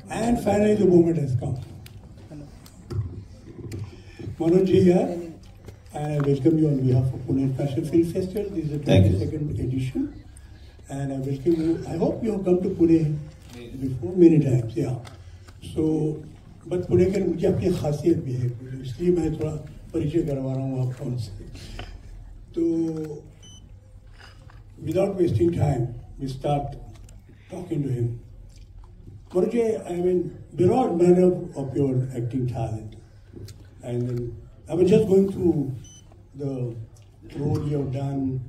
And finally the moment has come. Manoj ji here, and I welcome you on behalf of Pune International Film Festival. This is the 22nd edition, and I welcome you. I hope you have come to Pune before many times, yeah. So, but Pune के मुझे अपनी खासियत भी है, इसलिए मैं थोड़ा परिचय करवा रहा हूँ आपको उनसे. तो, without wasting time, we start talking to him. Manoj, I mean, beyond manner of your acting talent, and I was just going through the role you have done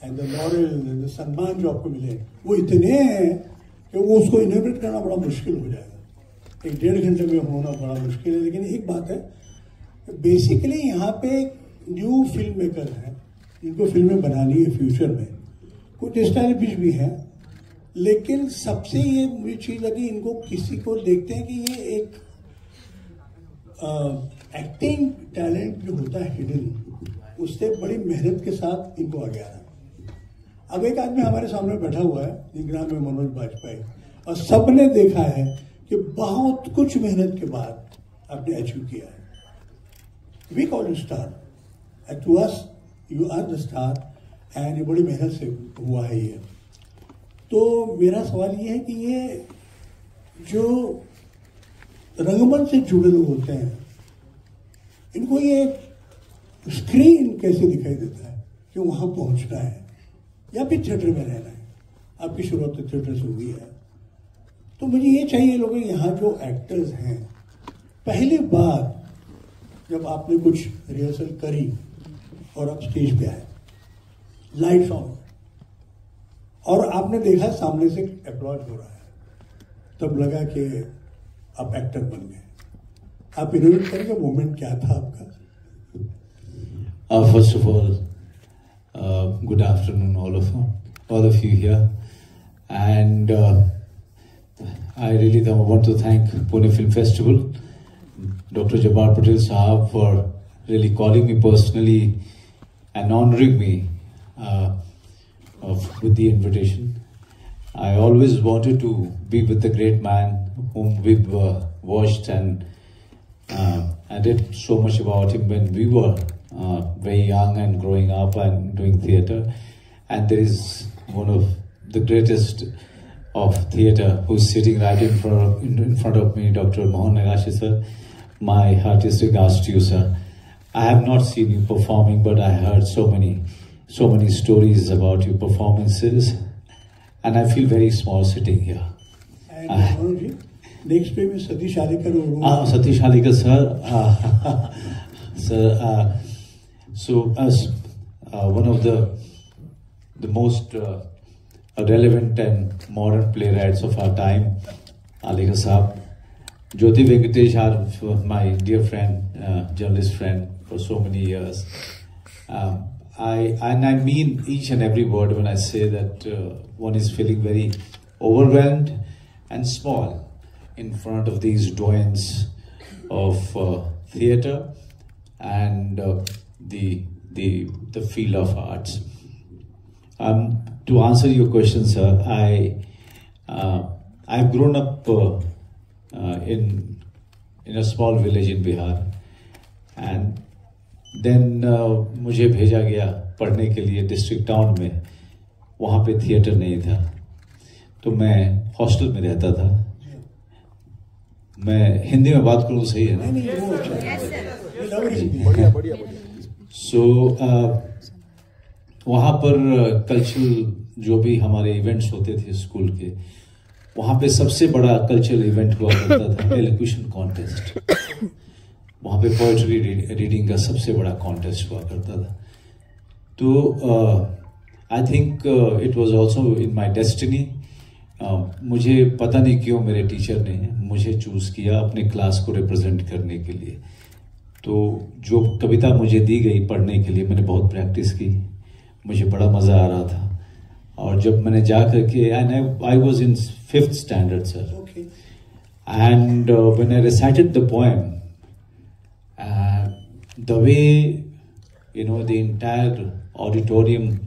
and the laurel and the सम्मान जो आपको मिले, वो इतने हैं कि वो उसको इनहेबिट करना बड़ा मुश्किल हो जाएगा. 1-1.5 घंटे में होना बड़ा मुश्किल है. लेकिन एक बात है, बेसिकली यहाँ पे न्यू फिल्म मेकर हैं, इनको फिल्में बनानी है फ्यूचर में, कुछ एस्टैब्लिश भी हैं, लेकिन सबसे ये मुझे चीज़ लगी, इनको किसी को देखते हैं कि ये एक एक्टिंग टैलेंट जो होता है हिडन, उससे बड़ी मेहनत के साथ इनको आगे आ रहा है. अब एक आदमी हमारे सामने बैठा हुआ है जिनका नाम है मनोज वाजपेयी, और सबने देखा है कि बहुत कुछ मेहनत के बाद आपने अचीव किया है. We call you star, and to us you are the star, and ये बड़ी मेहनत से हुआ है ये. तो मेरा सवाल ये है कि ये जो रंगमंच से जुड़े लोग होते हैं, इनको ये स्क्रीन कैसे दिखाई देता है कि वहां पहुंचना है या फिर थिएटर में रहना है. आपकी शुरुआत तो थिएटर से हुई है, तो मुझे ये चाहिए लोग यहाँ जो एक्टर्स हैं, पहली बार जब आपने कुछ रिहर्सल करी और आप स्टेज पे आए, लाइट्स ऑन, और आपने देखा सामने से अप्लॉज हो रहा है, तब लगा कि आप एक्टर बन गए. आप इनोवेट करेंगे, मोमेंट क्या था आपका? First of all, good afternoon all of you here, and I really want to thank Pune Film Festival, Dr. Jabbar Patel Sahab, for really calling me personally and honoring me with the invitation. I always wanted to be with the great man whom we've watched, and I did so much about him when we were very young and growing up and doing theatre. And there is one of the greatest of theatre who's sitting right in front of me, Dr. Mohan Nagashi sir. My heartiest regards to you, sir. I have not seen you performing, but I heard so many stories about your performances, and I feel very small sitting here. And next time is Satish Alikar. Satish Alikar sir. Sir, so as one of the most relevant and modern playwrights of our time, Alikar Saab, Jyoti Venkatesh are my dear friend, journalist friend for so many years. I mean each and every word when I say that one is feeling very overwhelmed and small in front of these doyens of theatre and the field of arts. To answer your question, sir, I've grown up in a small village in Bihar, and then मुझे भेजा गया पढ़ने के लिए district town में. वहाँ पे theatre नहीं था, तो मैं हॉस्टल में रहता था. मैं हिंदी में बात करूँ तो सही है ना? सो वहाँ पर कल्चरल जो भी हमारे इवेंट्स होते थे स्कूल के, वहाँ पे सबसे बड़ा कल्चरल इवेंट हुआ करता था एलोक्यूशन कॉन्टेस्ट. वहाँ पे पोएट्री रीडिंग का सबसे बड़ा कॉन्टेस्ट हुआ करता था. तो I think it was also in my destiny. मुझे पता नहीं क्यों मेरे टीचर ने मुझे चूज किया अपने क्लास को रिप्रेजेंट करने के लिए. तो जो कविता मुझे दी गई पढ़ने के लिए, मैंने बहुत प्रैक्टिस की, मुझे बड़ा मज़ा आ रहा था. और जब मैंने जा करके, I was in 5th standard, sir. Okay. And when I recited the poem, the way, the entire auditorium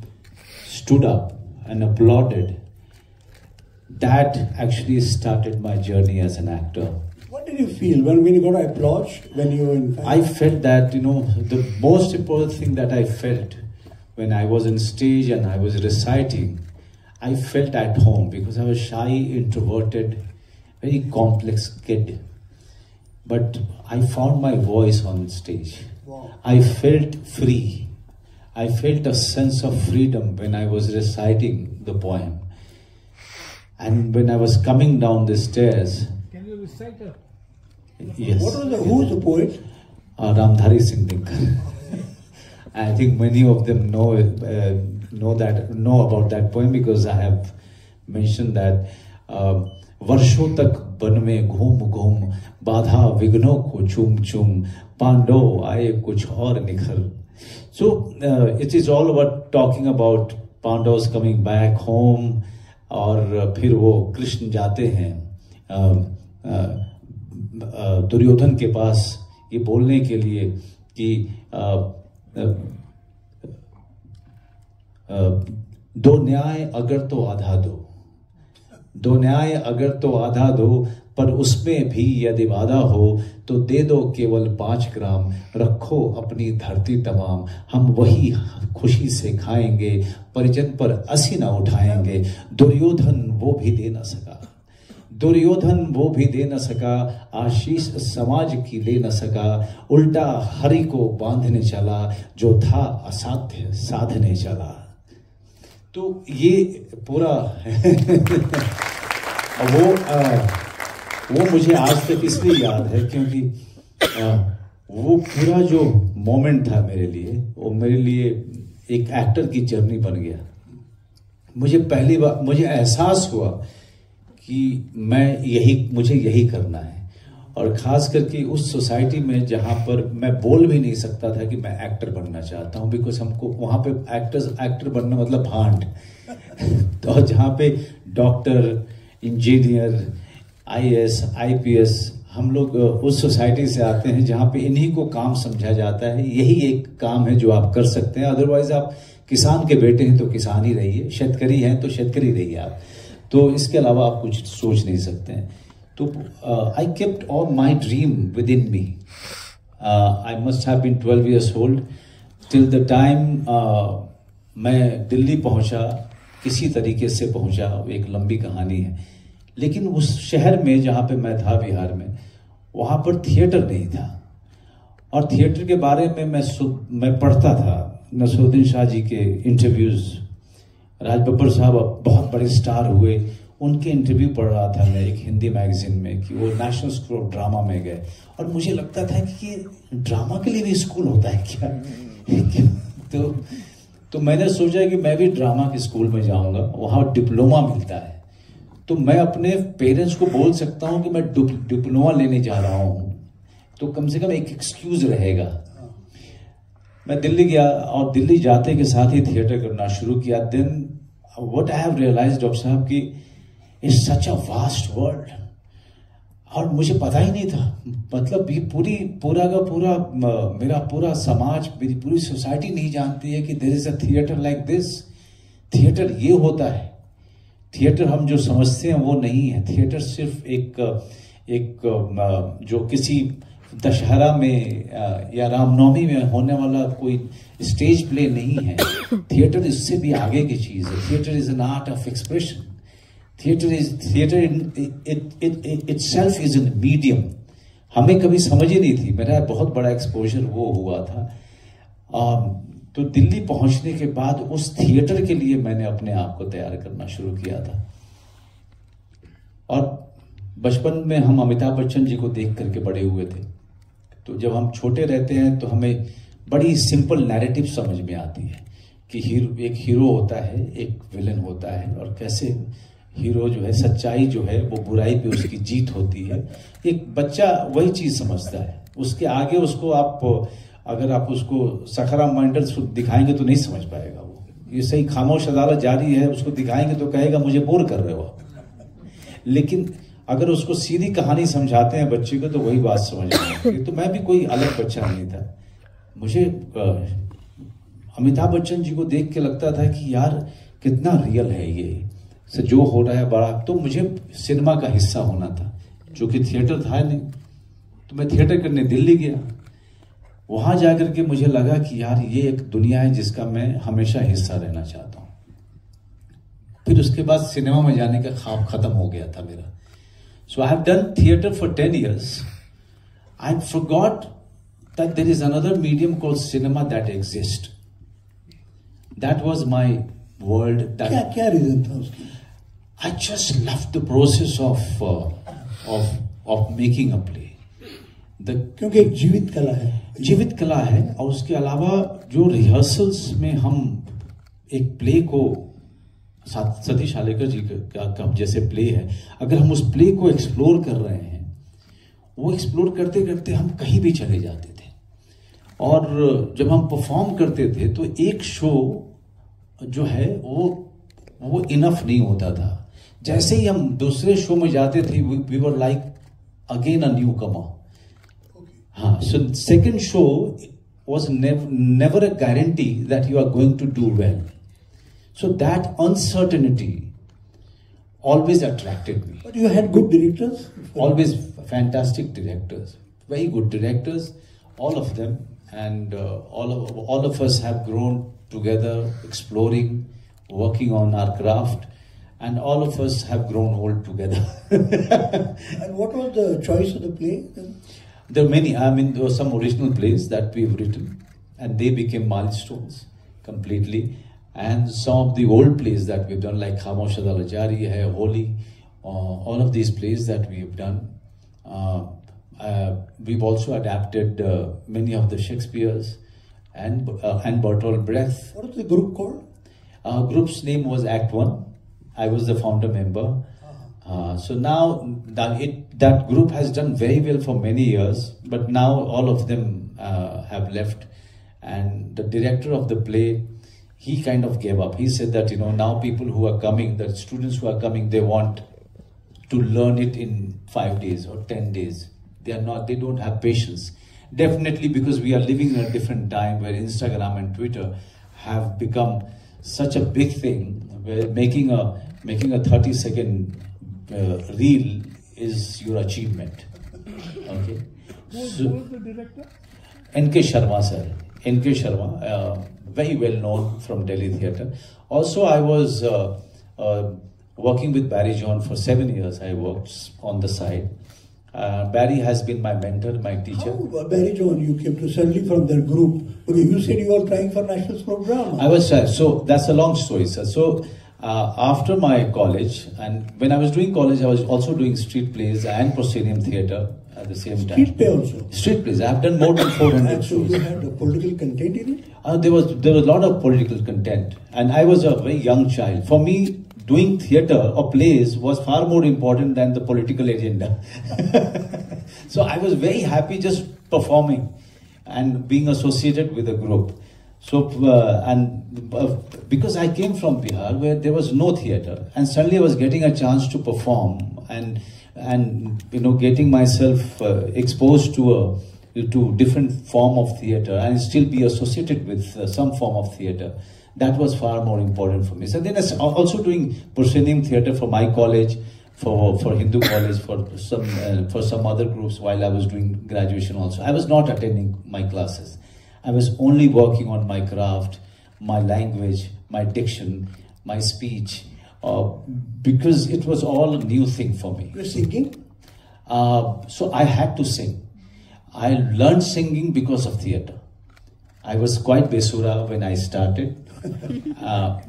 stood up and applauded, that actually started my journey as an actor. What did you feel when you got applause? When you in fact... I felt that, you know, the most important thing that I felt when I was on stage and I was reciting, I felt at home because I was shy, introverted, very complex kid. But I found my voice on stage. Wow. I felt free. I felt a sense of freedom when I was reciting the poem. And when I was coming down the stairs... Can you recite it? Yes. Who was the poet? Ramdhari Singh Dinkar. I think many of them know about that poem because I have mentioned that वर्षों तक one में घूम घूम बाधा विघ्नों को चूम चूम पांडव आए कुछ और निखर. So it is all about talking about Pandavas coming back home और फिर वो कृष्ण जाते हैं दुर्योधन के पास ये बोलने के लिए कि दो न्याय अगर तो आधा दो, दो न्याय अगर तो आधा दो, पर उसमें भी यदि वादा हो तो दे दो केवल 5 ग्राम, रखो अपनी धरती तमाम, हम वही खुशी से खाएंगे, परिजन पर असी न उठाएंगे. दुर्योधन वो भी दे न सका, दुर्योधन वो भी दे न सका, आशीष समाज की ले न सका, उल्टा हरि को बांधने चला, जो था असाध्य साधने चला. तो ये पूरा वो मुझे आज तक इसलिए याद है क्योंकि वो पूरा जो मोमेंट था मेरे लिए, वो मेरे लिए एक एक्टर की जर्नी बन गया. मुझे पहली बार मुझे एहसास हुआ कि मुझे यही करना है. और खास करके उस सोसाइटी में जहाँ पर मैं बोल भी नहीं सकता था कि मैं एक्टर बनना चाहता हूँ, बिकॉज हमको वहाँ पे एक्टर बनना मतलब भांड. तो जहाँ पे डॉक्टर, इंजीनियर, IAS, IPS, हम लोग उस सोसाइटी से आते हैं जहाँ पे इन्हीं को काम समझा जाता है, यही एक काम है जो आप कर सकते हैं. अदरवाइज आप किसान के बेटे हैं तो किसान ही रहिए, शेतकरी हैं तो शेतकरी रहिए आप, तो इसके अलावा आप कुछ सोच नहीं सकते हैं. तो I kept all my dream within me. I must have been 12 years old till the time मैं दिल्ली पहुंचा, किसी तरीके से पहुंचा, एक लंबी कहानी है. लेकिन उस शहर में जहाँ पे मैं था, बिहार में, वहाँ पर थिएटर नहीं था. और थिएटर के बारे में मैं पढ़ता था, नसरुद्दीन शाह जी के इंटरव्यूज़, राज बब्बर साहब बहुत बड़े स्टार हुए, उनके इंटरव्यू पढ़ रहा था मैं एक हिंदी मैगजीन में कि वो नेशनल स्कूल ऑफ ड्रामा में गए. और मुझे लगता था कि ये ड्रामा के लिए भी स्कूल होता है क्या? तो मैंने सोचा कि मैं भी ड्रामा के स्कूल में जाऊंगा, वहाँ डिप्लोमा मिलता है, तो मैं अपने पेरेंट्स को बोल सकता हूँ कि मैं डिप्लोमा लेने जा रहा हूँ, तो कम से कम एक एक्सक्यूज रहेगा. मैं दिल्ली गया और दिल्ली जाते के साथ ही थिएटर करना शुरू किया. Then what I have realized doctor साहब कि it's such a vast world, और मुझे पता ही नहीं था. मतलब ये पूरा का पूरा मेरा पूरा समाज, मेरी पूरी सोसाइटी नहीं जानती है कि there is a theatre like this. Theatre ये होता है. थिएटर हम जो समझते हैं वो नहीं है. थिएटर सिर्फ एक जो किसी दशहरा में या रामनवमी में होने वाला कोई स्टेज प्ले नहीं है. थिएटर इससे भी आगे की चीज है. Theatre is an art of expression. Theatre itself is a medium. हमें कभी समझ ही नहीं थी. मेरा बहुत बड़ा एक्सपोजर वो हुआ था. तो दिल्ली पहुंचने के बाद उस थिएटर के लिए मैंने अपने आप को तैयार करना शुरू किया था. और बचपन में हम अमिताभ बच्चन जी को देख करके बड़े हुए थे. तो जब हम छोटे रहते हैं तो हमें बड़ी सिंपल नैरेटिव समझ में आती है कि एक हीरो होता है, एक विलन होता है, और कैसे हीरो जो है, सच्चाई जो है, वो बुराई पे उसकी जीत होती है. एक बच्चा वही चीज समझता है. उसके आगे उसको अगर आप उसको सखरा माइंडर दिखाएंगे तो नहीं समझ पाएगा. वो ये सही खामोश अदालत जारी है, उसको दिखाएंगे तो कहेगा मुझे बोर कर रहे हो. लेकिन अगर उसको सीधी कहानी समझाते हैं बच्चे को तो वही बात समझ में आती है. तो मैं भी कोई अलग बच्चा नहीं था. मुझे अमिताभ बच्चन जी को देख के लगता था कि यार कितना रियल है ये. से जो हो रहा है बड़ा, तो मुझे सिनेमा का हिस्सा होना था, जो कि थिएटर था नहीं। तो मैं थिएटर करने दिल्ली गया। वहां जाकर के मुझे लगा कि यार ये एक दुनिया है जिसका मैं हमेशा हिस्सा रहना चाहता हूं। फिर उसके बाद सिनेमा में जाने का ख्वाब खत्म हो गया था मेरा। So I have done theatre for 10 years. I forgot that there is another medium called cinema that exists. That was my world. क्या रीजन था उसकी? I just loved the process of making a play. क्योंकि एक जीवित कला है। जीवित कला है, और उसके अलावा जो रिहर्सल्स में हम एक प्ले को, सतीश आलेकर जी का जैसे प्ले है, अगर हम उस प्ले को एक्सप्लोर कर रहे हैं, वो एक्सप्लोर करते करते हम कहीं भी चले जाते थे। और जब हम परफॉर्म करते थे तो एक शो जो है वो इनफ नहीं होता था। जैसे ही हम दूसरे शो में जाते थे, we were like again a newcomer. हाँ, so second show was never a guarantee that you are going to do well. So that uncertainty always attracted me. But you had good directors? Always fantastic directors, very good directors, all of them, and all of us have grown together, exploring, working on our craft, and all of us have grown old together. And what was the choice of the play then? There are many. I mean, there were some original plays that we've written, and they became milestones completely. And some of the old plays that we've done, like Khamosh Adal Jari hai, Holi, all of these plays that we've done. We've also adapted many of the Shakespeare's and Bertolt Brecht. What was the group called? Group's name was Act One. I was the founder member. So now that group has done very well for many years, but now all of them have left. And the director of the play, he kind of gave up. He said that, now people who are coming, the students who are coming, they want to learn it in 5 days or 10 days. They don't have patience. Definitely, because we are living in a different time where Instagram and Twitter have become such a big thing, where making a 30-second reel is your achievement. Okay. Who was the director? N.K. Sharma sir. N.K. Sharma, very well known from Delhi theatre. Also, I was working with Barry John for 7 years. I worked on the side. Barry has been my mentor, my teacher. How, Barry John, you came to suddenly from their group? Okay, you said you were trying for National School of Drama. I was trying. So that's a long story, sir. So after my college, and when I was doing college, I was also doing street plays and proscenium theatre at the same time. Street play also? Street plays. I have done more than 400 and so shows. You had a political content in it? There was a lot of political content, and I was a very young child. For me, doing theatre or plays was far more important than the political agenda. So I was very happy just performing and being associated with a group. So because I came from Bihar, where there was no theatre, and suddenly I was getting a chance to perform and getting myself exposed to different form of theatre and still be associated with some form of theatre. That was far more important for me. So then I was also doing proscenium theatre for my college, for Hindu college, for some other groups while I was doing graduation also. I was not attending my classes. I was only working on my craft, my language, my diction, my speech, because it was all a new thing for me. You were singing? So I had to sing. I learned singing because of theatre. I was quite besura when I started.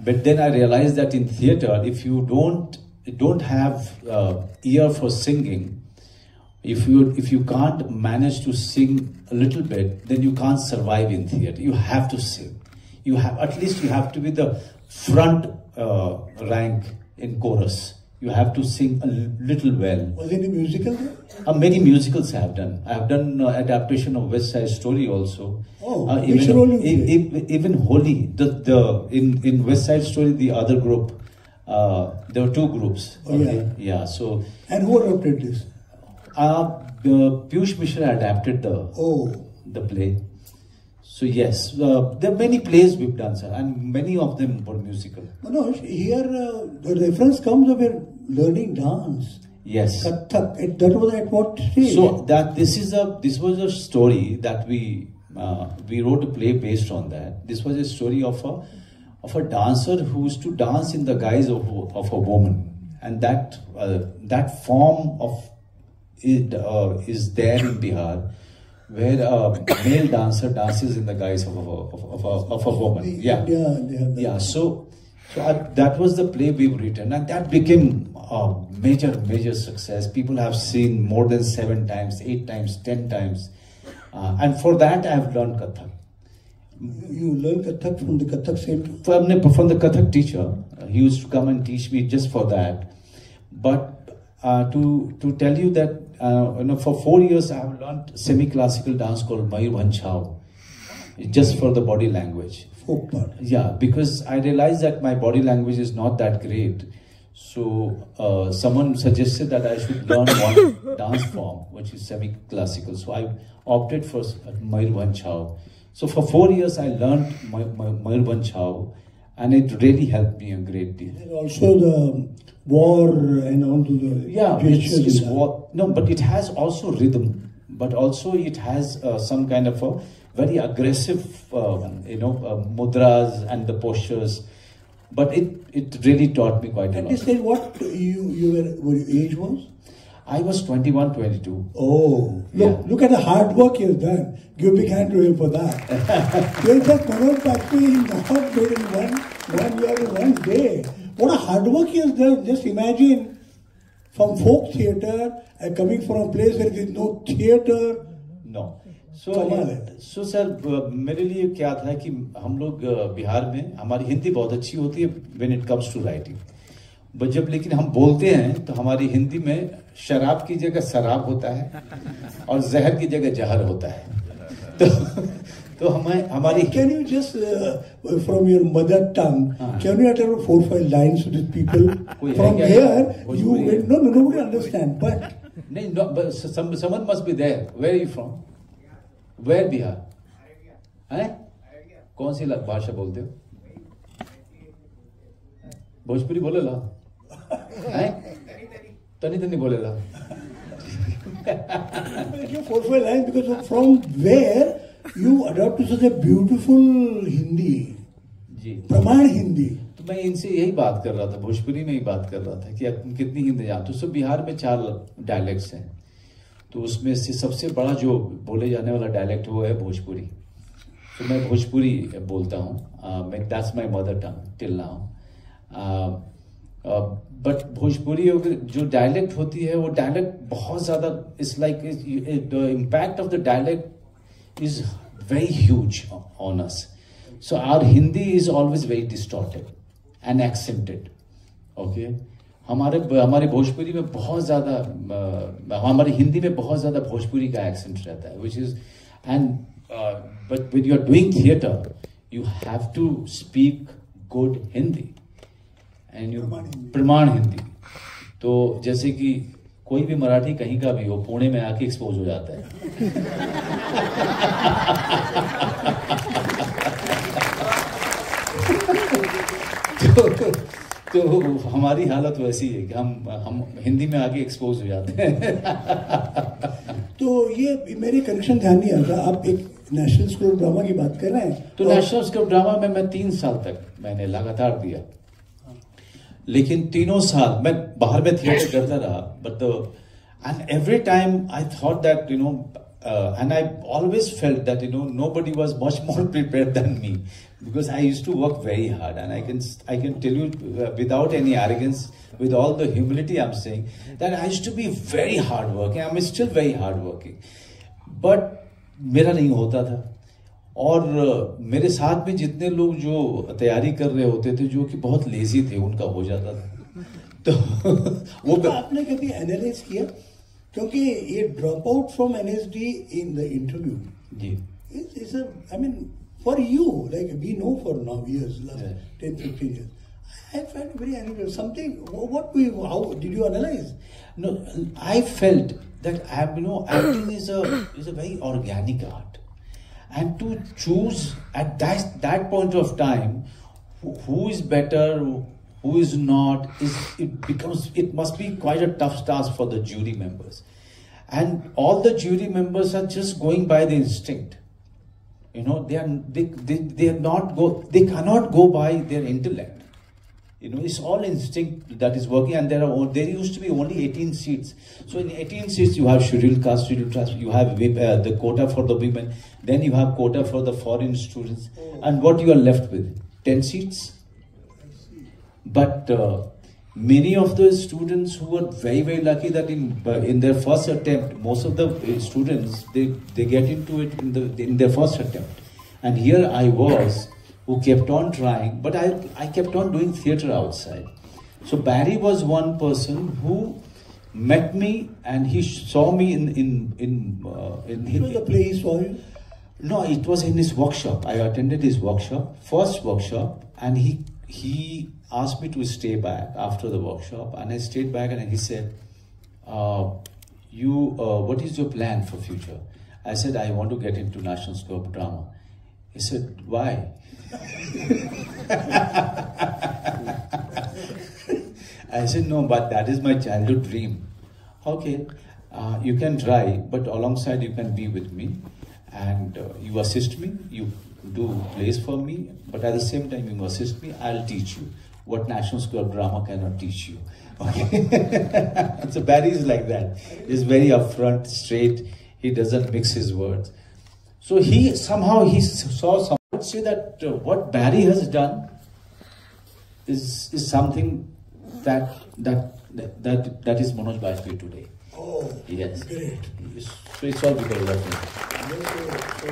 But then I realized that in theatre, if you don't have ear for singing, if you can't manage to sing a little bit, then you can't survive in theatre. You have to sing. At least you have to be the front rank in chorus. You have to sing a little well. Was there any musical there? Many musicals I have done. I have done adaptation of West Side Story also. Oh, which role you played? Even Holi. In West Side Story, the other group, there were two groups. Oh, yeah. Yeah. So. And who adapted this? Piyush Mishra adapted the play. So yes, there are many plays we've done, sir, and many of them were musical. Manoj, here the reference comes of learning dance. Yes. Kathak. That was at what stage? So that this was a story that we wrote a play based on that. This was a story of a dancer who used to dance in the guise of a woman, and that form of it is there in Bihar, where a male dancer dances in the guise of a woman. Yeah. So that was the play we've written, and that became a major success. People have seen more than 7 times, 8 times, 10 times, and for that I have learned Kathak. You learned Kathak from the Kathak center? From the Kathak teacher. He used to come and teach me just for that. But to tell you that for 4 years I have learned semi-classical dance called Mayur, just for the body language. Folk part. Yeah, because I realized that my body language is not that great. So someone suggested that I should learn one dance form, which is semi-classical. So I opted for Mayur. So for 4 years I learned Mayur, and it really helped me a great deal. And also the war and all to the it's war. No, but it has also rhythm, but also it has some kind of a very aggressive, mudras and the postures. But it really taught me quite a lot. At this time, what your age was? I was 21, 22. Oh, look at the hard work he has done. Give a big hand to him for that. There's that Manoj Vajpayee not made in one year in one day. What a hard work he has done. Just imagine from folk theatre coming from a place where there is no theatre. No. So sir, मेरे लिए क्या था कि हम लोग बिहार में हमारी हिंदी बहुत अच्छी होती है when it comes to writing. But जब लेकिन हम बोलते हैं तो हमारी हिंदी में शराब की जगह शराब होता है और जहर की जगह जहर होता है. तो हमारी Can you just from your mother tongue can you utter 4-5 lines to these people from here? Nobody understand. But no, but someone must be there. Where are you from? Where Bihar? हैं? कौन सी भाषा बोलते हो? भोजपुरी बोले ला? हैं? तनी बोले ला? 4-5 lines because from where you adopt to such a beautiful Hindi, प्रमाण हिंदी. तो मैं इनसे यही बात कर रहा था, भोजपुरी में ही बात कर रहा था कि तुम कितनी हिंदी जानते हो. सो बिहार में 4 डायलेक्ट्स हैं, तो उसमें से सबसे बड़ा जो बोले जाने वाला डायलेक्ट वो है भोजपुरी. तो मैं भोजपुरी बोलता हूँ. That's my mother tongue till now. But Bhojpuri जो डायलेक्ट होती है वो डायलेक्ट बहुत ज़्यादा it's like the impact of the dialect is very huge on us. So our Hindi is always very distorted and accented. Okay, हमारे भोजपुरी में बहुत ज़्यादा हमारी हिंदी में बहुत ज़्यादा भोजपुरी का एक्सेंट रहता है, which is and but when you are doing theatre you have to speak good Hindi and you प्रमाण हिंदी. तो जैसे कि कोई भी मराठी कहीं का भी हो पुणे में आके एक्सपोज हो जाता है. तो हमारी हालत वैसी है कि हम हिंदी में आके एक्सपोज हो जाते हैं. तो ये मेरे कनेक्शन ध्यान नहीं आता. आप एक नेशनल स्कूल ऑफ ड्रामा की बात कर रहे हैं. तो नेशनल स्कूल ऑफ ड्रामा में मैं 3 साल तक मैंने लगातार दिया, लेकिन 3 साल मैं बाहर में थिएटर करता रहा. But and every time I thought that and I always felt that nobody was much more prepared than me, because I used to work very hard, and I can tell you without any arrogance, with all the humility I'm saying, that I used to be very hard working. I'm still very hard working, but मेरा नहीं होता था. और मेरे साथ में जितने लोग जो तैयारी कर रहे होते थे जो कि बहुत लेजी थे उनका हो जाता था. तो वो आपने कभी एनालाइज किया? क्योंकि ये drop out from NSD in the interview जी is I mean for you like we know for now years last 10-15 years. I felt very unusual. Something. How did you analyze? No, I felt that acting is a very organic art, And to choose at that point of time who is better, who is not, it must be quite a tough task for the jury members. And all the jury members are just going by the instinct. You know, they cannot go by their intellect. You know, it's all instinct that is working, and there used to be only 18 seats. So in 18 seats, you have scheduled caste, scheduled caste, you have the quota for the women, then you have quota for the foreign students, and what you are left with? 10 seats? But many of the students who were very, very lucky that in their first attempt, most of the students, they get into it in their first attempt. And here I was, who kept on trying, but I kept on doing theatre outside. So Barry was one person who met me, and he saw me in the play he saw you? No, it was in his workshop. I attended his workshop, first workshop, and he asked me to stay back after the workshop, and I stayed back, and he said, what is your plan for future? I said, I want to get into National School of Drama. He said, why? I said, no, but that is my childhood dream. Okay, you can try, but alongside you can be with me, and you assist me, you do plays for me, but at the same time you assist me, I'll teach you what National School of Drama cannot teach you. Okay. So Barry is like that. He's very upfront, straight, he doesn't mix his words. So he saw someone say that what Barry has done is something that is Manoj Vajpayee today. Oh, yes. Great. So it's all because of him. So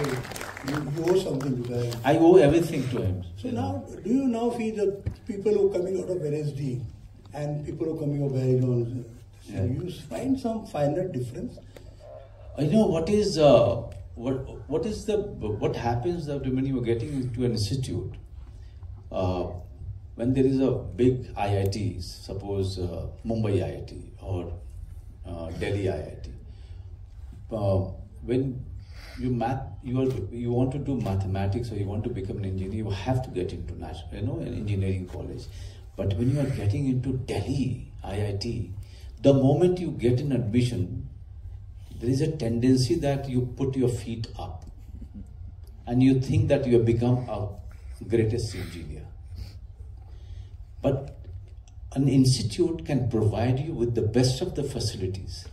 you owe something to him. I owe everything to him. So now, do you now feel that people who are coming out of NSD and people who are coming out of Arizona, you find some finer difference? I know what happens that when you are getting into an institute, when there is a big IIT, suppose Mumbai IIT or Delhi IIT, when you want to do mathematics or you want to become an engineer, you have to get into an engineering college. But when you are getting into Delhi IIT, the moment you get an admission, there is a tendency that you put your feet up and you think that you have become a greatest engineer. But an institute can provide you with the best of the facilities.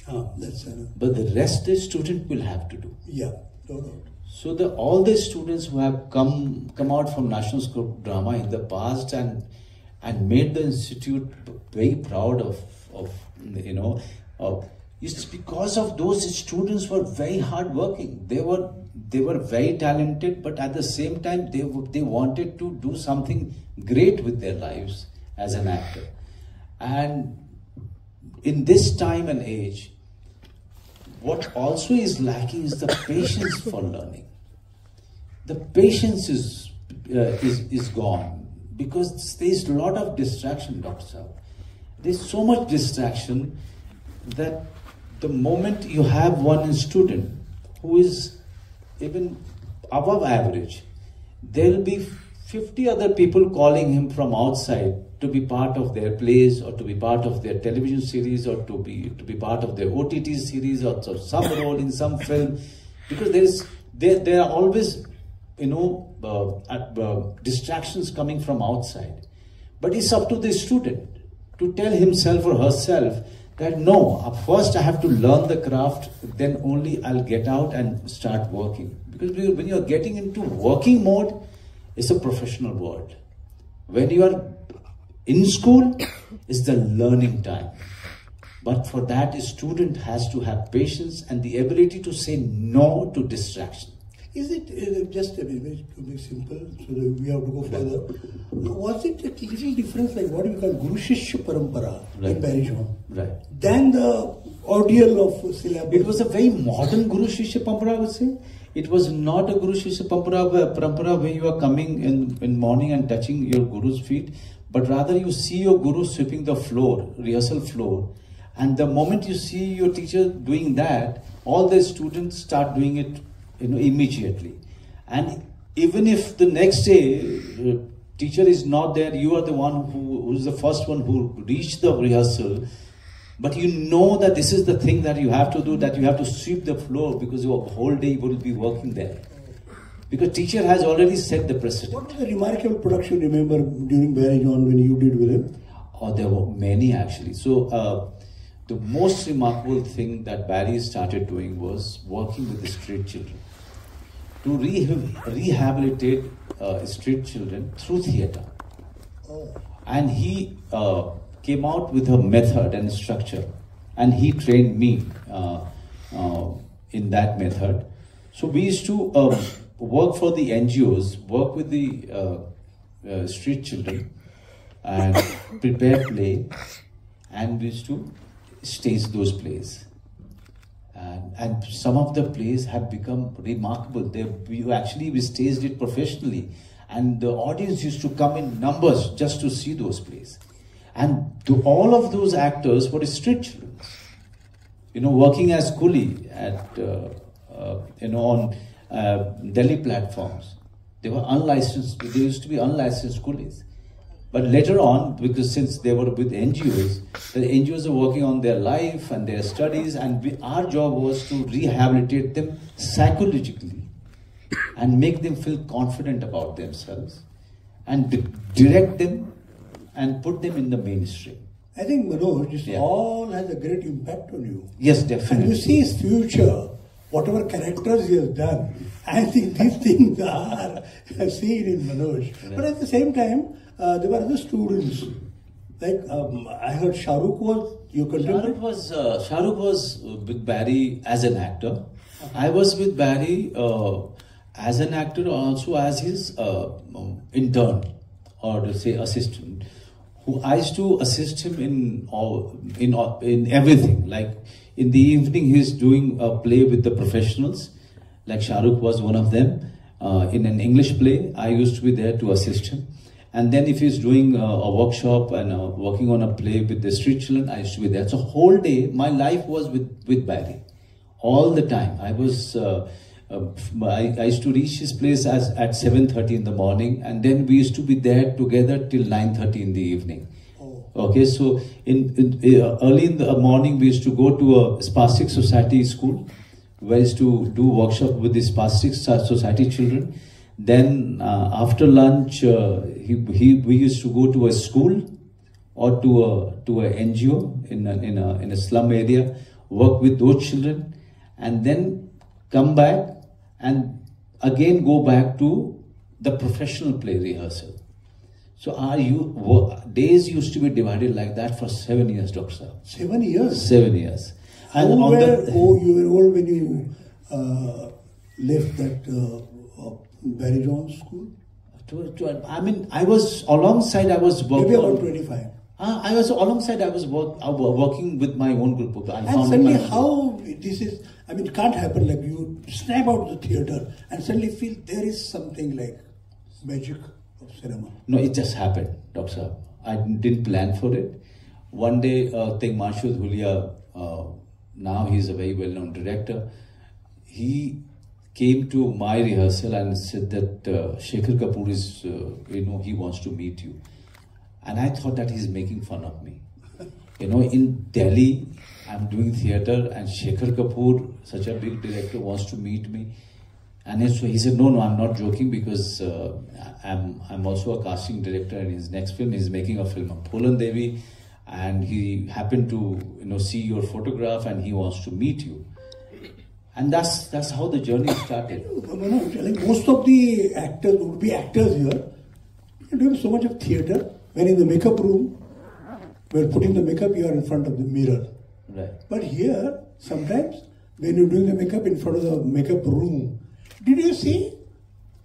But the rest the student will have to do. Yeah, no doubt. So all the students who have come out from National School of Drama in the past and made the institute very proud of it's because of those students were very hardworking. They were very talented, but at the same time they wanted to do something great with their lives as an actor. And in this time and age, what also is lacking is the patience for learning. The patience is gone because there is a lot of distraction, Dr. Saab. There is so much distraction that the moment you have one student who is even above average, there will be 50 other people calling him from outside to be part of their plays or to be part of their television series or to be part of their OTT series or some role in some film, because there are always distractions coming from outside. But it's up to the student to tell himself or herself that no, first I have to learn the craft, then only I'll get out and start working. Because when you are getting into working mode, it's a professional world. When you are in school, it's the learning time. But for that, a student has to have patience and the ability to say no to distraction. Is it just to be simple, so that we have to go further? Was it a little difference, like what we call Guru Shishya Parampara in Barishaw? Right. Than the ordeal of syllabus? It was a very modern Guru Shishya Parampara, I would say. It was not a Guru Shishya Parampara where you are coming in morning and touching your Guru's feet, but rather you see your Guru sweeping the floor, rehearsal floor, and the moment you see your teacher doing that, all the students start doing it immediately. And even if the next day teacher is not there, you are the one who's the first one who reached the rehearsal, but you know that this is the thing that you have to do, that you have to sweep the floor because your whole day you will be working there. Because teacher has already set the precedent. What was the remarkable production you remember during Barry John when you did with him? Oh, there were many actually. So the most remarkable thing that Barry started doing was working with the street children to rehabilitate street children through theatre. Oh. And he came out with a method and structure, and he trained me in that method. So we used to work for the NGOs, work with the street children, and prepare play, and we used to stage those plays. And some of the plays have become remarkable. We staged it professionally, and the audience used to come in numbers just to see those plays. And all of those actors were street children, working as coolie at on Delhi platforms. They were unlicensed. They used to be unlicensed coolies. But later on, because since they were with NGOs, the NGOs are working on their life and their studies, and our job was to rehabilitate them psychologically and make them feel confident about themselves and direct them and put them in the mainstream. I think, Manoj, this all has a great impact on you. Yes, definitely. And you see his future, whatever characters he has done, I think these things are seen in Manoj. Right. But at the same time, there were other students. Like, I heard Shah Rukh was your contemporary? Shah Rukh was with Barry as an actor. I was with Barry as an actor, also as his intern, or to say assistant. I used to assist him in everything. Like in the evening, he's doing a play with the professionals. Like Shah Rukh was one of them. In an English play, I used to be there to assist him. And then if he's doing a workshop and working on a play with the street children, I used to be there. So whole day, my life was with Barry. All the time. I used to reach his place at 7:30 in the morning, and then we used to be there together till 9:30 in the evening. Oh. Okay, so early in the morning, we used to go to a Spastic Society school, where we used to do workshop with the Spastic Society children. Then after lunch, we used to go to a school or to a NGO in a slum area, work with those children, and then come back and again go back to the professional play rehearsal. So our days used to be divided like that for 7 years, Dr. Saab. 7 years? 7 years. And you were old when you left that Barry Jones school? I mean, I was alongside, I was working. Maybe about 25. I was alongside, I was working with my own group. And suddenly how this is, I mean, it can't happen like you snap out the theatre and suddenly feel there is something like magic of cinema. No, it just happened, Dr. Saab. I didn't plan for it. One day, Manshu Dhulia, now he's a very well-known director, he came to my rehearsal and said that Shekhar Kapoor is, he wants to meet you. And I thought that he's making fun of me. In Delhi, I'm doing theatre and Shekhar Kapoor, such a big director, wants to meet me. And so he said, no, I'm not joking, because I'm also a casting director in his next film. He's making a film of Polan Devi, and he happened to see your photograph and he wants to meet you. And that's how the journey started. Like most of the actors would be actors here. You're doing so much of theatre. When in the makeup room, we're putting the makeup, you are in front of the mirror. Right. But here, sometimes, when you're doing the makeup in front of the makeup room, did you see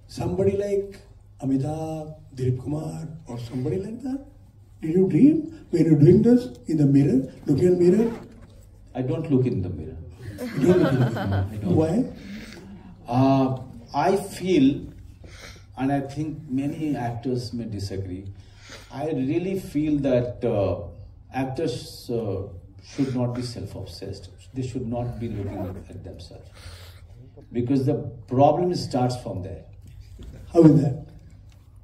somebody like Amitabh, Dilip Kumar, or somebody like that? Did you dream when you're doing this in the mirror, looking in the mirror? I don't look in the mirror. You don't look in the mirror. Why? I feel, and I think many actors may disagree, I really feel that actors should not be self-obsessed. They should not be looking at themselves. Because the problem starts from there. How is that?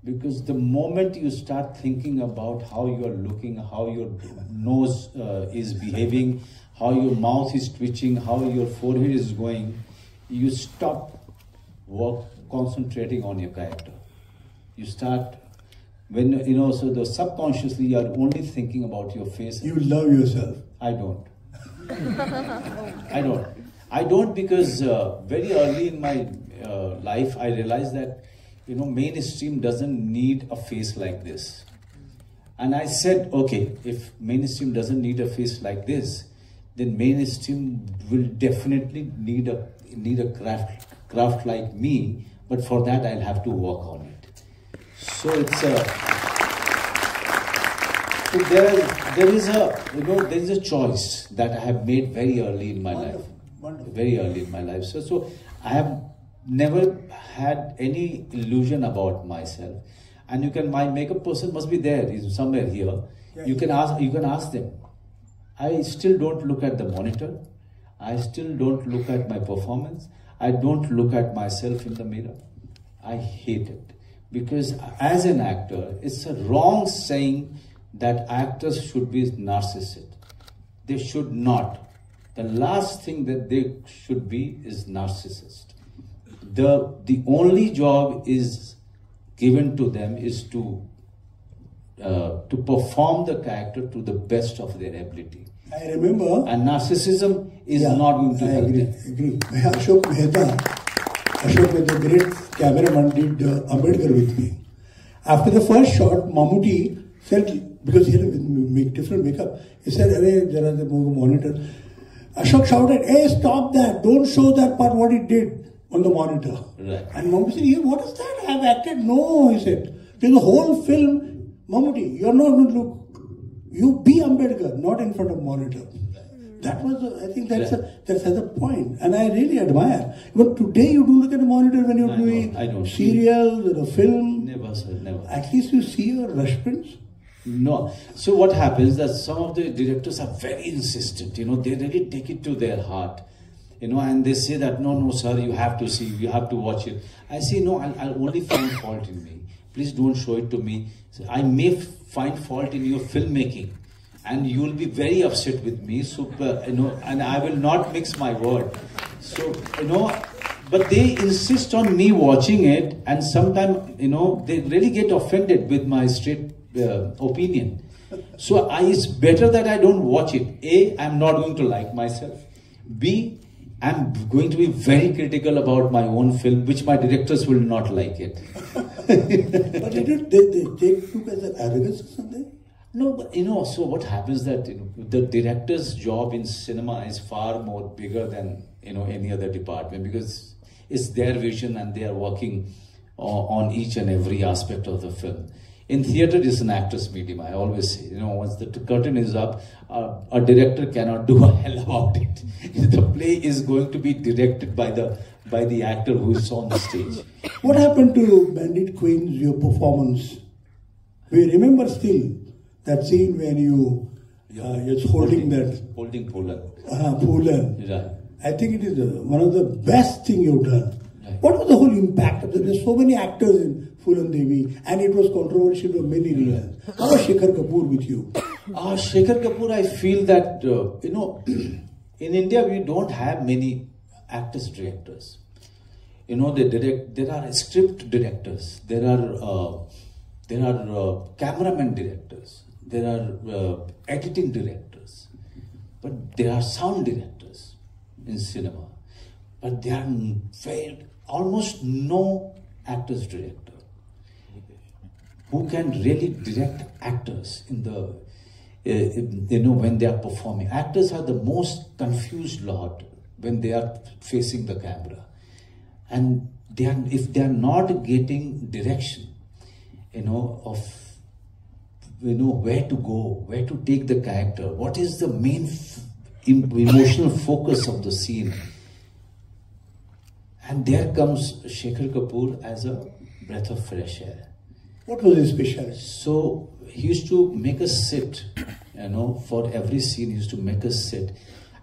Because the moment you start thinking about how you are looking, how your nose is behaving, how your mouth is twitching, how your forehead is going, you stop concentrating on your character. You start, so the subconsciously you are only thinking about your face. You love yourself. I don't. I don't because very early in my life I realized that mainstream doesn't need a face like this. And I said, okay, if mainstream doesn't need a face like this, then mainstream will definitely need a craft like me, but for that I'll have to work on it. So it's there is a choice that I have made very early in my life. Wonderful. Very early in my life. So I have never had any illusion about myself. And my makeup person must be there, is somewhere here. Yeah. You can ask them. I still don't look at the monitor. I still don't look at my performance. I don't look at myself in the mirror. I hate it. Because as an actor, it's a wrong saying that actors should be narcissistic. They should not. The last thing that they should be is narcissist. The only job is given to them is to perform the character to the best of their ability. I remember. And narcissism is not going to help them. I agree. Ashok Mehta, the great cameraman, did Ambedkar with me. After the first shot, Mammootty said, because he had a different makeup, he said, "Arey, there are the monitor." Ashok shouted, "Hey, stop that! Don't show that part what he did on the monitor." Right. And Mammootty said, "Yeah, what is that? I have acted." "No," he said. "There's a whole film, Mammootty, you're not going to look. You be Ambedkar, not in front of monitor." That was, I think that's a point. And I really admire. But today you do look at the monitor when you're doing serials or a film. Never, sir, never. At least you see your rush prints. No. So what happens that some of the directors are very insistent, they really take it to their heart, and they say that, no, sir, you have to see, you have to watch it. I say, no, I'll only find fault in me. Please don't show it to me. So I may find fault in your filmmaking and you will be very upset with me. So, and I will not mix my word. So, but they insist on me watching it, and sometimes, they really get offended with my straight opinion. So it's better that I don't watch it. A, I'm not going to like myself. B, I'm going to be very critical about my own film, which my directors will not like it. But they take you as an arrogance or something? No, but so what happens that the director's job in cinema is far more bigger than any other department, because it's their vision and they are working on each and every aspect of the film. In theatre, it's an actor's medium. I always say, once the curtain is up, a director cannot do a hell about it. The play is going to be directed by the actor who is on the stage. What happened to Bandit Queens, your performance? We remember still that scene when you're holding Poland. Poland. Right. I think it is one of the best thing you've done. Right. What was the whole impact of that? There's so many actors in Phulan Devi, and it was controversial for many reasons. How was Shekhar Kapoor with you? Shekhar Kapoor, I feel that, in India we don't have many actors, directors. They direct. There are script directors. There are cameraman directors. There are editing directors. But there are sound directors in cinema. But there are almost no actors director who can really direct actors in the when they are performing. Actors are the most confused lot when they are facing the camera, and if they are not getting direction, of where to go, where to take the character, what is the main emotional focus of the scene. And there comes Shekhar Kapoor as a breath of fresh air. What was his specialty? So he used to make us sit, for every scene he used to make us sit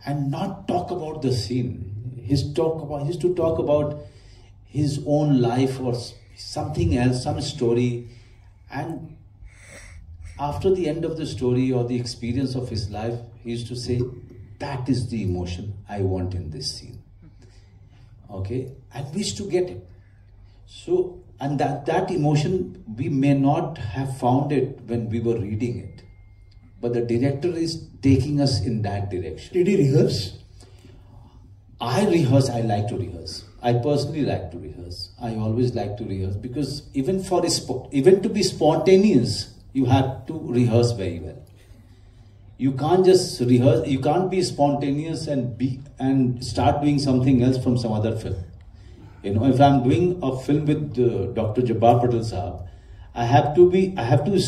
and not talk about the scene. he used to talk about his own life or something else, some story, and after the end of the story or the experience of his life, he used to say, that is the emotion I want in this scene. Okay, and we used to get it. So, and that emotion, we may not have found it when we were reading it, but the director is taking us in that direction. Did he rehearse? I like to rehearse. I personally like to rehearse. I always like to rehearse because even to be spontaneous, you have to rehearse very well. You can't just rehearse, you can't be spontaneous and start doing something else from some other film. You know, if I'm doing a film with Dr. Jabbar Patel Saab, I have to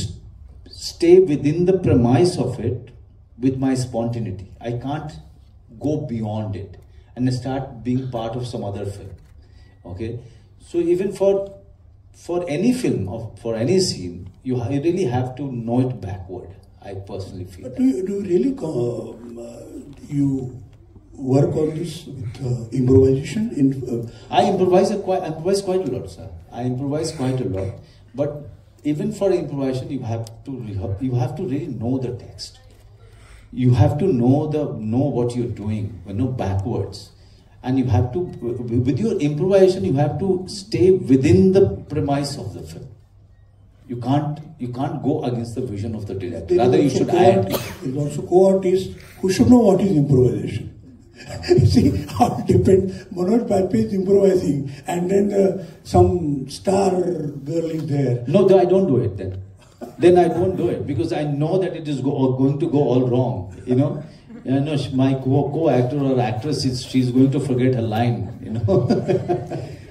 stay within the premise of it with my spontaneity. I can't go beyond it and start being part of some other film. Okay, so even for any film or for any scene, you really have to know it backward. I personally feel. But do you really you work on this with improvisation? I improvise quite a lot, sir. I improvise quite a lot, but even for improvisation, you have to really know the text. You have to know what you're doing, know backwards, and you have to, with your improvisation, you have to stay within the premise of the film. You can't go against the vision of the director. Rather, you should add. There is also co-artist who should know what is improvisation. See how it depends. Manoj Vajpayee is improvising, and then some star girl is there. No, I don't do it then. Then I don't do it because I know that it is going to go all wrong. You know, my co-actor or actress, she's going to forget her line. You know.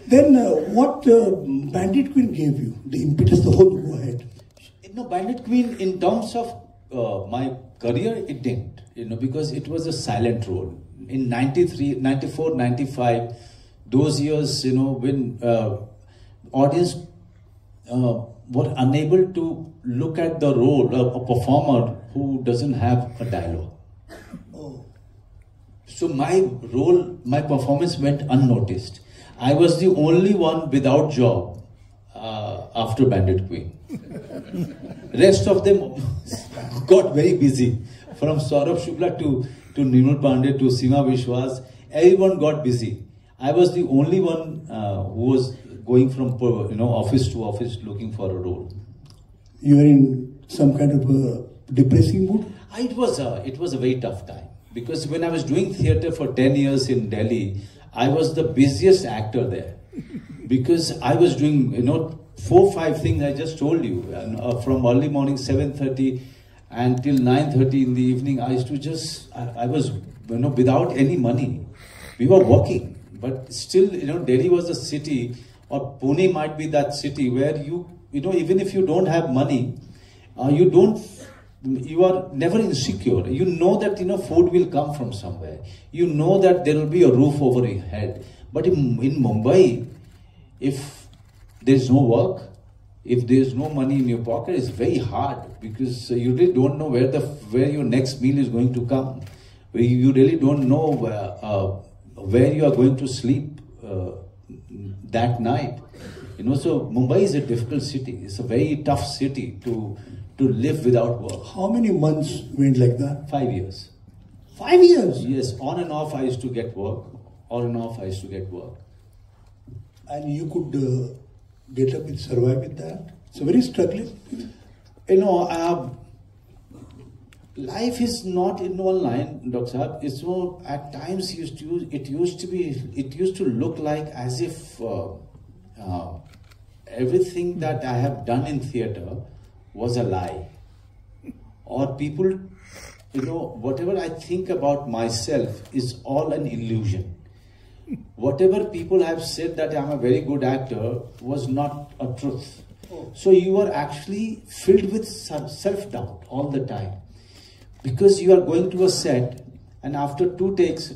Then what Bandit Queen gave you? The impetus, the whole go ahead. No, Bandit Queen in terms of my career, it didn't. You know, because it was a silent role. In 93, 94, 95, those years, you know, when audience were unable to look at the role of a performer who doesn't have a dialogue. Oh. So my performance went unnoticed. I was the only one without job after Bandit Queen. Rest of them got very busy. From Saurabh Shukla to Nirmal Pandey to Seema Vishwas, everyone got busy. I was the only one who was going from office to office looking for a role. You were in some kind of a depressing mood? It was a very tough time because when I was doing theatre for 10 years in Delhi, I was the busiest actor there because I was doing 4-5 things I just told you, and from early morning 7:30 until 9:30 in the evening. I used to I was without any money. We were working, but still Delhi was a city, or Pune might be that city where even if you don't have money, you are never insecure. You know that food will come from somewhere. You know that there will be a roof over your head. But in Mumbai, if there is no work, if there is no money in your pocket, it's very hard because you really don't know where your next meal is going to come. You really don't know where you are going to sleep that night. So Mumbai is a difficult city. It's a very tough city to live without work. How many months went like that? 5 years. 5 years? Yes, on and off I used to get work. On and off I used to get work. And you could get up and survive with that? It's a very struggling. Life is not in one line, Dr. Saab. It's at times it used to look like as if everything that I have done in theatre was a lie, or people, whatever I think about myself is all an illusion. Whatever people have said that I'm a very good actor was not a truth. So you are actually filled with self-doubt all the time, because you are going to a set and after 2 takes,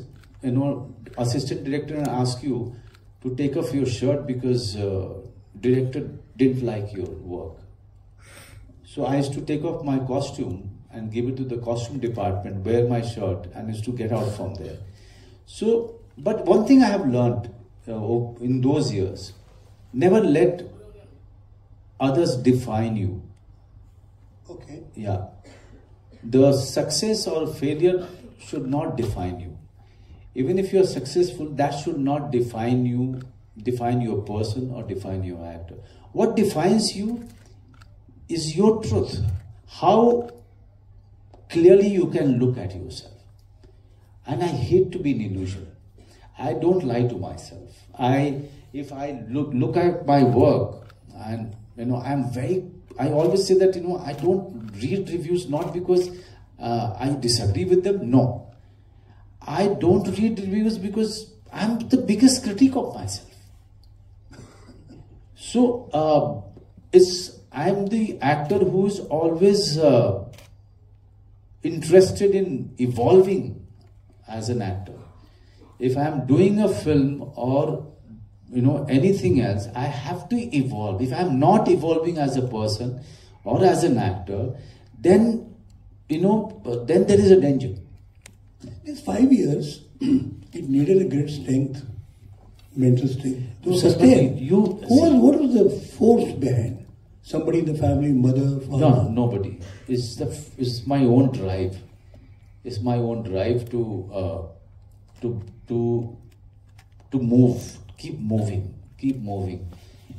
assistant director will ask you to take off your shirt because director didn't like your work. So I used to take off my costume and give it to the costume department, wear my shirt, and used to get out from there. So But one thing I have learned in those years, never let others define you. Okay. Yeah. The success or failure should not define you. Even if you are successful, that should not define you, define your person or define your actor. What defines you is your truth. How clearly you can look at yourself. And I hate to be an illusion. I don't lie to myself. If I look at my work, and I always say that, I don't read reviews not because I disagree with them. No. I don't read reviews because I'm the biggest critic of myself. So, I'm the actor who is always interested in evolving as an actor. If I'm doing a film or anything else, I have to evolve. If I'm not evolving as a person or as an actor, then then there is a danger. These 5 years, it needed a great strength, mental strength to sustain. What was the force behind? Somebody in the family, mother, father? No, nobody. It's my own drive. It's my own drive to move, keep moving.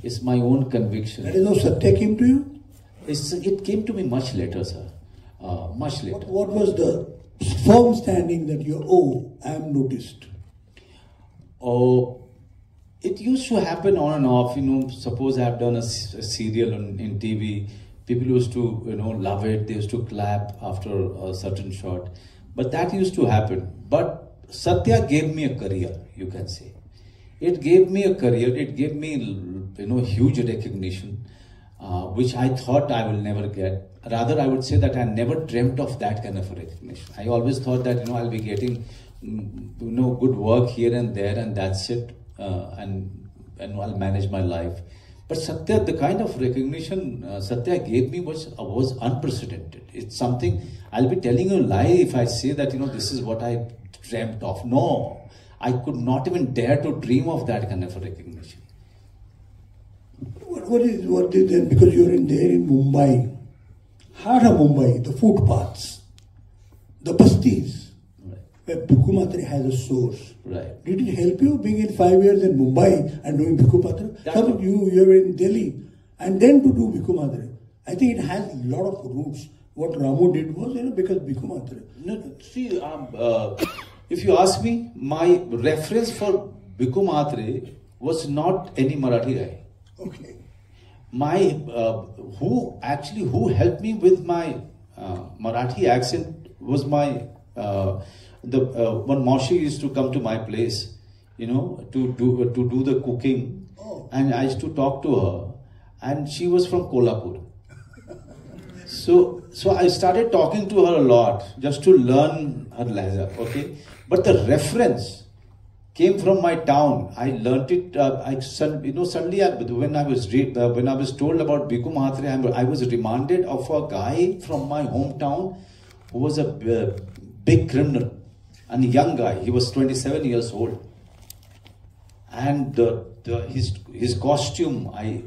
It's my own conviction. That is how Satya came to you? It came to me much later, sir. Much later. What was the firm standing that I am noticed? Oh, it used to happen on and off. Suppose I have done a serial in TV. People used to, love it. They used to clap after a certain shot. But that used to happen. But Satya gave me a career, you can say. It gave me a career. It gave me, huge recognition, which I thought I will never get. Rather, I would say that I never dreamt of that kind of a recognition. I always thought that, I'll be getting, good work here and there, and that's it. And I'll manage my life. But Satya, the kind of recognition Satya gave me was unprecedented. It's something, I'll be telling you a lie if I say that, this is what I dreamt of. No, I could not even dare to dream of that kind of a recognition. What is then, because you're there in Mumbai, heart of Mumbai, the footpaths, the bastis, right, where Bhikkhu Matre has a source. Right. Did it help you being in 5 years in Mumbai and doing Bhikkhu Matre? You were in Delhi and then to do Bhikkhu Matre. I think it has a lot of roots. What Ramu did was, because Bhikkhu Matre. No, see, if you ask me, my reference for Bhikkhu Matre was not any Marathi guy. Okay. Who helped me with my Marathi accent was my when Maushi used to come to my place, to do the cooking, and I used to talk to her, and she was from Kolhapur. So I started talking to her a lot just to learn her Lahja, okay? But the reference came from my town. I learnt it. Suddenly, when I was told about Bhikkhu Matre, I was reminded of a guy from my hometown who was a big criminal and a young guy. He was 27 years old, and his costume I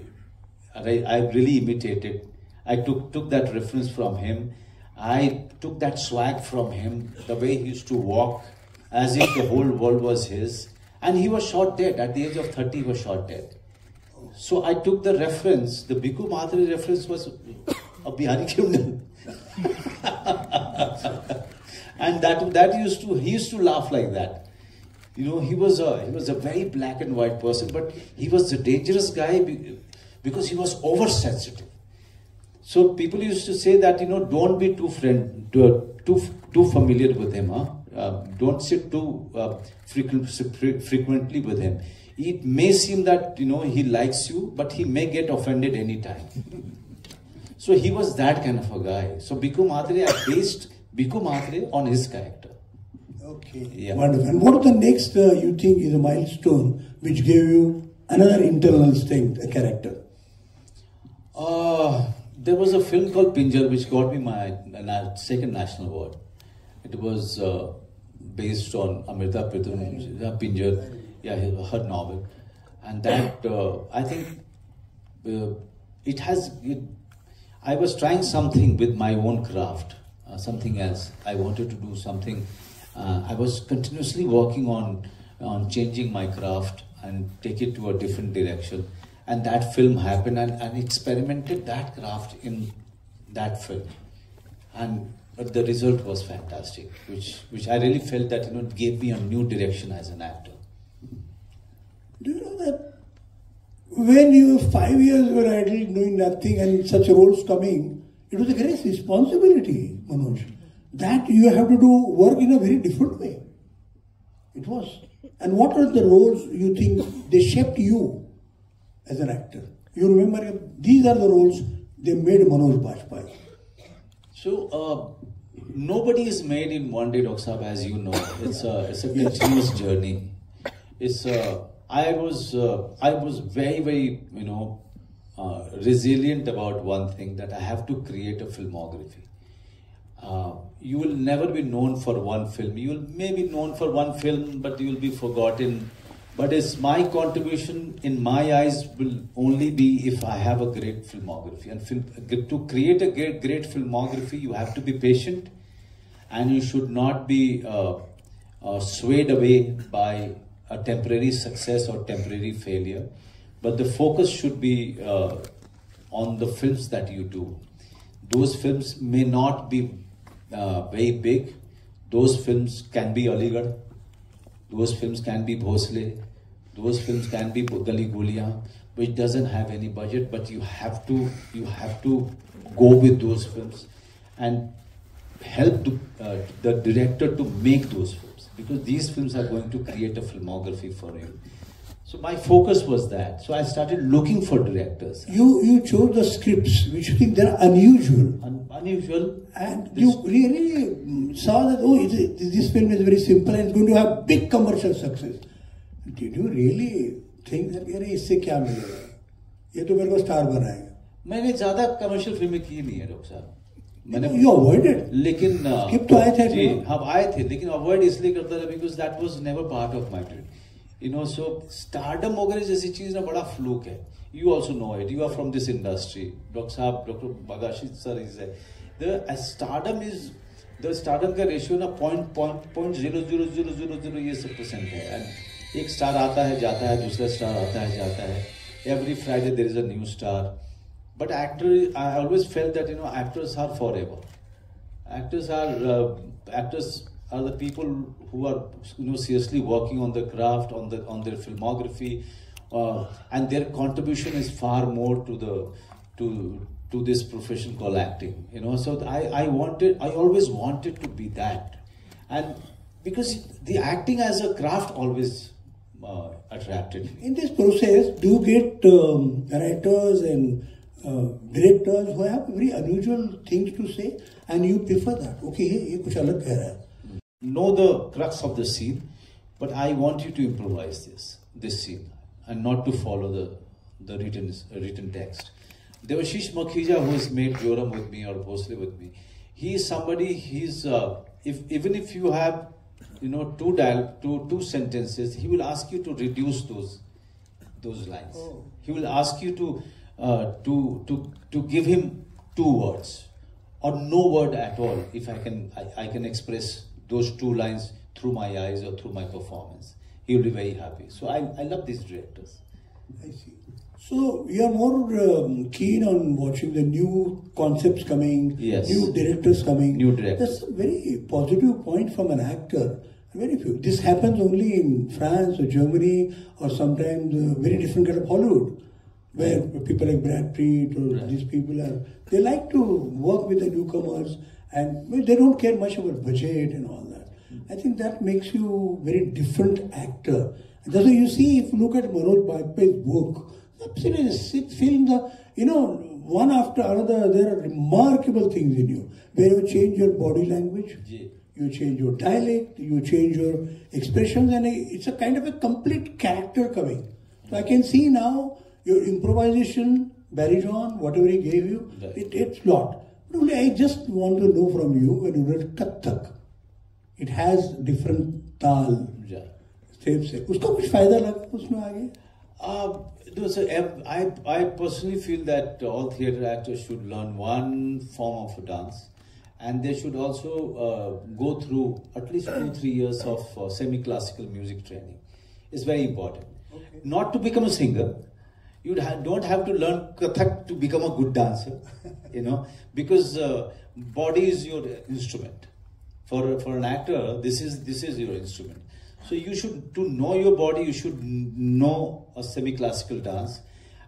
really imitated. I took that reference from him. I took that swag from him. The way he used to walk, as if the whole world was his. And he was shot dead. At the age of 30, he was shot dead. So I took the reference, the Bhikkhu Matre reference was a Bihari criminal. And he used to laugh like that. He was a very black and white person, but he was a dangerous guy because he was oversensitive. So people used to say that, don't be too familiar with him, don't sit too frequently with him. It may seem that, he likes you, but he may get offended anytime. So he was that kind of a guy. So Bhikkhu Matre, I based Bhikkhu Matre on his character. Okay, yeah. Wonderful. And what the next you think is a milestone which gave you another internal strength, a character? There was a film called Pinjar which got me my second national award. It was based on Amrita Pinjar, yeah, her novel, and that I think I was trying something with my own craft, something else. I wanted to do something. I was continuously working on changing my craft and take it to a different direction. And that film happened, and experimented that craft in that film. And the result was fantastic, which I really felt that it gave me a new direction as an actor. Do you know that when you were 5 years were idle doing nothing and such roles coming, it was a great responsibility, Manoj. That you have to do work in a very different way. It was. And what are the roles you think they shaped you as an actor? You remember, these are the roles they made Manoj Vajpayee. So, nobody is made in one day, Dr. Saab, as you know. It's a continuous journey. I was very, very, resilient about one thing, that I have to create a filmography. You will never be known for one film. You may be known for one film, but you will be forgotten. But it's my contribution, in my eyes, will only be if I have a great filmography. And to create a great filmography, you have to be patient, and you should not be swayed away by a temporary success or temporary failure. But the focus should be on the films that you do. Those films may not be very big. Those films can be Aligarh. Those films can be Bhosle. Those films can be Gali Guliyan, which doesn't have any budget, but you have to go with those films and help the director to make those films, because these films are going to create a filmography for you. So my focus was that. So I started looking for directors. You chose the scripts which you think they are unusual. Unusual. And you really saw that, this film is very simple and it's going to have big commercial success. Did you really think that इससे क्या मिलेगा? ये तो मेरे को star बनाएगा. मैंने ज़्यादा कमर्शियल फिल्में की नहीं है डॉक्टर साहब. You avoided. लेकिन skip तो आए थे. जी, हम आए थे, लेकिन avoid इसलिए करता था because that was never part of my dream. So stardom वगैरह जैसी चीज ना बड़ा fluke है. You also know it. You are from this industry. Dr. Bagashi sir is there. The stardom का ratio ना 0.00000 ये सब % है. And एक स्टार आता है जाता है, दूसरा स्टार आता है जाता है. Every Friday there is a new star. But I always felt that actors are forever. Actors are the people who are seriously working on the craft, on their filmography, and their contribution is far more to this profession called acting. So I always wanted to be that, and because the acting as a craft always attracted me. In this process, do you get writers and directors who have very unusual things to say, and you prefer that? Okay, ये कुछ अलग कह रहा है. Know the crux of the scene, but I want you to improvise this scene and not to follow the written text. Devashish Makhija, who has made Joram with me or Bhosle with me, he is somebody. Even if you have two sentences, he will ask you to reduce those lines. Oh. He will ask you to give him 2 words or no word at all. If I can express those 2 lines through my eyes or through my performance, he will be very happy. So I love these directors. I see. So you are more keen on watching the new concepts coming, yes, new directors coming. New directors. That's a very positive point from an actor. Very few. This happens only in France or Germany or sometimes very different kind of Hollywood, where people like Brad Pitt or these people they like to work with the newcomers, and they don't care much about budget and all that. I think that makes you a very different actor. And that's why you see, if you look at Manoj Vajpayee's work, absolutely films are, one after another, there are remarkable things in you, where you change your body language, you change your dialect, you change your expressions, and it's a kind of a complete character coming. So I can see now your improvisation, baritone, whatever he gave you, it's lot. But only I just want to know from you, when you read Kathak, It has different ताल, steps है. उसका कुछ फायदा लगा उसमें आगे? No, so I personally feel that all theatre actors should learn one form of a dance, and they should also go through at least 2-3 years of semi-classical music training. It's very important. Okay. Not to become a singer. You don't have to learn Kathak to become a good dancer, you know, because body is your instrument. For an actor, this is your instrument. So you should, to know your body, you should know a semi-classical dance,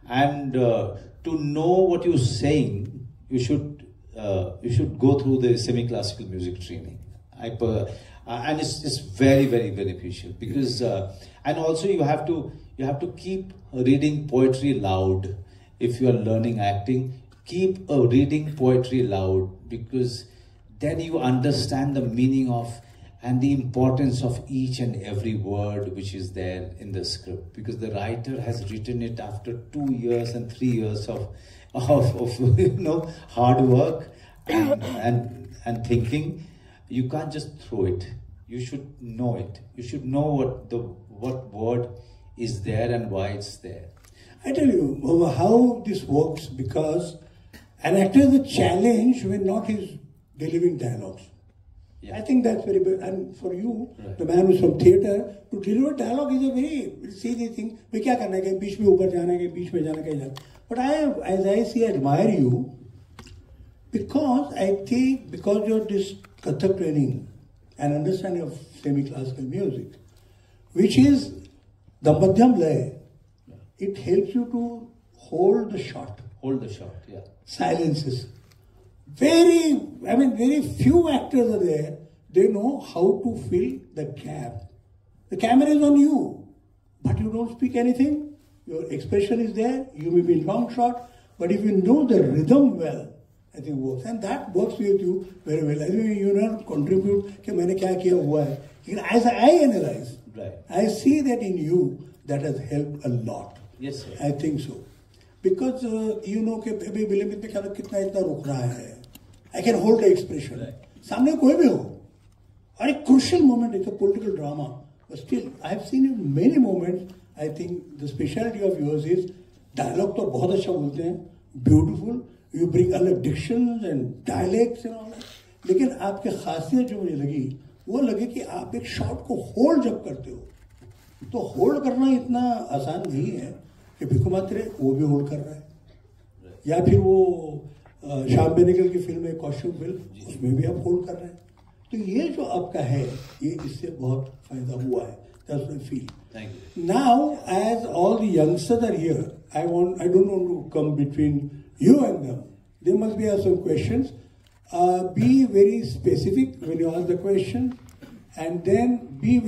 and to know what you're saying, you should go through the semi-classical music training. And it's very, very beneficial, because and also you have to keep reading poetry loud. If you are learning acting, keep reading poetry loud, because then you understand the meaning of and the importance of each and every word which is there in the script, because the writer has written it after 2 years and 3 years of you know, hard work and thinking. You can't just throw it. You should know it. You should know what word is there and why it's there. I tell you how this works, because an actor is a challenge when not his delivering dialogues. Yeah. I think that's very big. And for you, right, the man who's from theatre, to deliver dialogue is a very easy thing. We क्या करना है, बीच में ऊपर जाना है, बीच में जाना है. But as I see, I admire you, because I think because you're this Kathak training and understanding of semi-classical music, which is the madhyam lay, it helps you to hold the shot. Hold the shot, yeah. Silences. Very few actors are there. They know how to fill the gap. The camera is on you, but you don't speak anything. Your expression is there. You may be in long shot, but if you know the rhythm well, I think it works, and that works with you very well. I think you not contribute कि मैंने क्या किया हुआ है. As I analyze, right, I see that in you that has helped a lot. Yes, sir. I think so, because you know कि अभी विलंबित में क्या कितना इतना रुक रहा है. I can hold the expression. Right. सामने कोई भी हो, और एक crucial moment, it's a political drama, but still I have seen in many moments. I think the specialty of yours is dialogue तो बहुत अच्छा बोलते हैं, beautiful. You bring अलग dictions and dialects and all that. लेकिन आपके खासियत जो मुझे लगी, वो लगे कि आप एक शॉट को होल्ड जब करते हो, तो होल्ड करना इतना आसान नहीं है कि भिक्खू मात्रे वो भी होल्ड कर रहा है, या फिर वो श्याम बेनेगल की फिल्म है, कॉस्ट्यूम फिल्म, उसमें भी आप होल्ड कर रहे हैं. तो ये जो आपका है, ये इससे बहुत फायदा हुआ है. That's what I feel. Thank you. Now, as all the youngsters are here, I don't want to come between you and them. They must be some questions. Be very specific when you ask the question, and then be